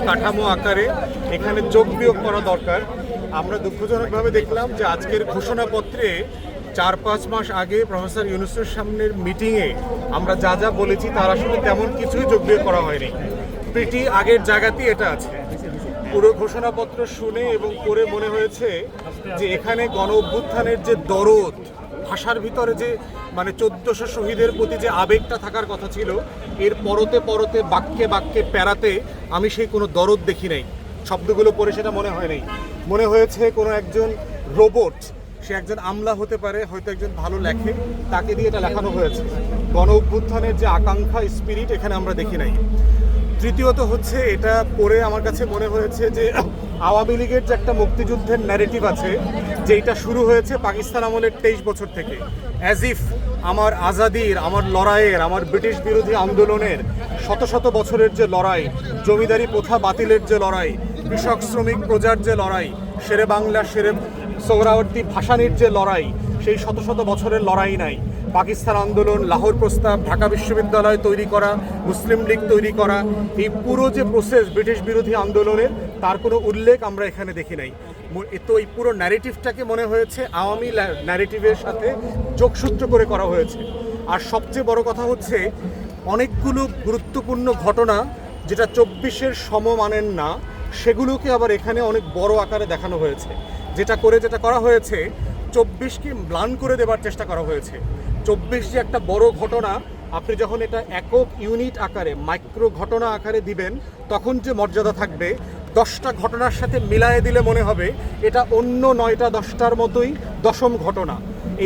কাঠামো আকারে এখানে যোগ বিয়োগ করা দরকার। আমরা দুঃখজনকভাবে দেখলাম যে আজকের ঘোষণাপত্রে 4-5 মাস আগে প্রফেসর ইউনূসের সামনের মিটিংয়ে আমরা যা যা বলেছি তার আসলে তেমন কিছুই যোগ বিয়োগ করা হয়নি। প্রিটি আগের জায়গাতেই এটা আছে। পুরো ঘোষণাপত্র শুনে এবং পড়ে মনে হয়েছে যে এখানে গণ অভ্যুত্থানের যে দরদ, ভাষার ভিতরে যে মানে 1400 শহীদের প্রতি যে আবেগটা থাকার কথা ছিল, এর পরতে পরতে বাক্যে বাক্যে প্যারাতে আমি সেই কোনো দরদ দেখি নাই। শব্দগুলো পড়ে সেটা মনে হয় নাই। মনে হয়েছে কোনো একজন রোবট, সে একজন আমলা হতে পারে, হয়তো একজন ভালো লেখে, তাকে দিয়ে এটা লেখানো হয়েছে। গণ অভ্যুত্থানের যে আকাঙ্ক্ষা, স্পিরিট এখানে আমরা দেখি নাই। তৃতীয়ত হচ্ছে, এটা পড়ে আমার কাছে মনে হয়েছে যে আওয়ামী লীগের যে একটা মুক্তিযুদ্ধের ন্যারেটিভ আছে, যেটা শুরু হয়েছে পাকিস্তান আমলের 23 বছর থেকে, অ্যাজ ইফ আমার আজাদির, আমার লড়াইয়ের, আমার ব্রিটিশ বিরোধী আন্দোলনের শত শত বছরের যে লড়াই, জমিদারি প্রথা বাতিলের যে লড়াই, কৃষক শ্রমিক প্রজার যে লড়াই, শেরে বাংলা শেরে সোহরাওয়ার্দী ভাসানির যে লড়াই, সেই শত শত বছরের লড়াই নাই। পাকিস্তান আন্দোলন, লাহোর প্রস্তাব, ঢাকা বিশ্ববিদ্যালয় তৈরি করা, মুসলিম লীগ তৈরি করা, এই পুরো যে প্রসেস ব্রিটিশ বিরোধী আন্দোলনের, তার কোনো উল্লেখ আমরা এখানে দেখি নাই। তো এই পুরো ন্যারেটিভটাকে মনে হয়েছে আওয়ামী ন্যারেটিভের সাথে যোগসূত্র করে করা হয়েছে। আর সবচেয়ে বড় কথা হচ্ছে, অনেকগুলো গুরুত্বপূর্ণ ঘটনা যেটা 24-এর সমমানের না, সেগুলোকে আবার এখানে অনেক বড় আকারে দেখানো হয়েছে। যেটা করা হয়েছে, 24কে ম্লান করে দেবার চেষ্টা করা হয়েছে। 24 যে একটা বড় ঘটনা, আপনি যখন এটা একক ইউনিট আকারে, মাইক্রো ঘটনা আকারে দিবেন, তখন যে মর্যাদা থাকবে, 10টা ঘটনার সাথে মিলায়ে দিলে মনে হবে এটা অন্য 9টা 10টার মতোই 10ম ঘটনা।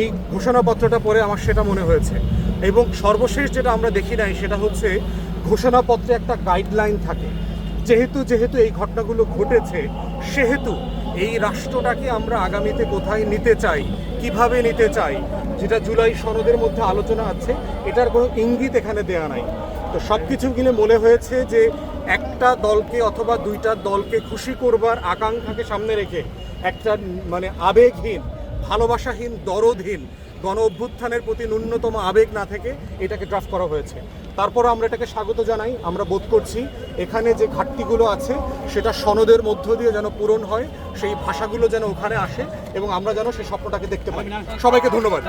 এই ঘোষণাপত্রটা পড়ে আমার সেটা মনে হয়েছে। এবং সর্বশেষ যেটা আমরা দেখি নাই, সেটা হচ্ছে ঘোষণাপত্রে একটা গাইডলাইন থাকে। যেহেতু এই ঘটনাগুলো ঘটেছে, সেহেতু এই রাষ্ট্রটাকে আমরা আগামীতে কোথায় নিতে চাই, কিভাবে নিতে চাই, যেটা জুলাই সনদের মধ্যে আলোচনা আছে, এটার কোনো ইঙ্গিত এখানে দেয়া নাই। তো সব কিছু মিলে মনে হয়েছে যে একটা দলকে অথবা 2টা দলকে খুশি করবার আকাঙ্ক্ষাকে সামনে রেখে একটা মানে আবেগহীন, ভালোবাসাহীন, দরদহীন, গণ অভ্যুত্থানের প্রতি ন্যূনতম আবেগ না থেকে এটাকে ড্রাফট করা হয়েছে। তারপরও আমরা এটাকে স্বাগত জানাই। আমরা বোধ করছি এখানে যে ঘাটতিগুলো আছে সেটা সনদের মধ্য দিয়ে যেন পূরণ হয়, সেই ভাষাগুলো যেন ওখানে আসে এবং আমরা যেন সেই স্বপ্নটাকে দেখতে পাই। সবাইকে ধন্যবাদ।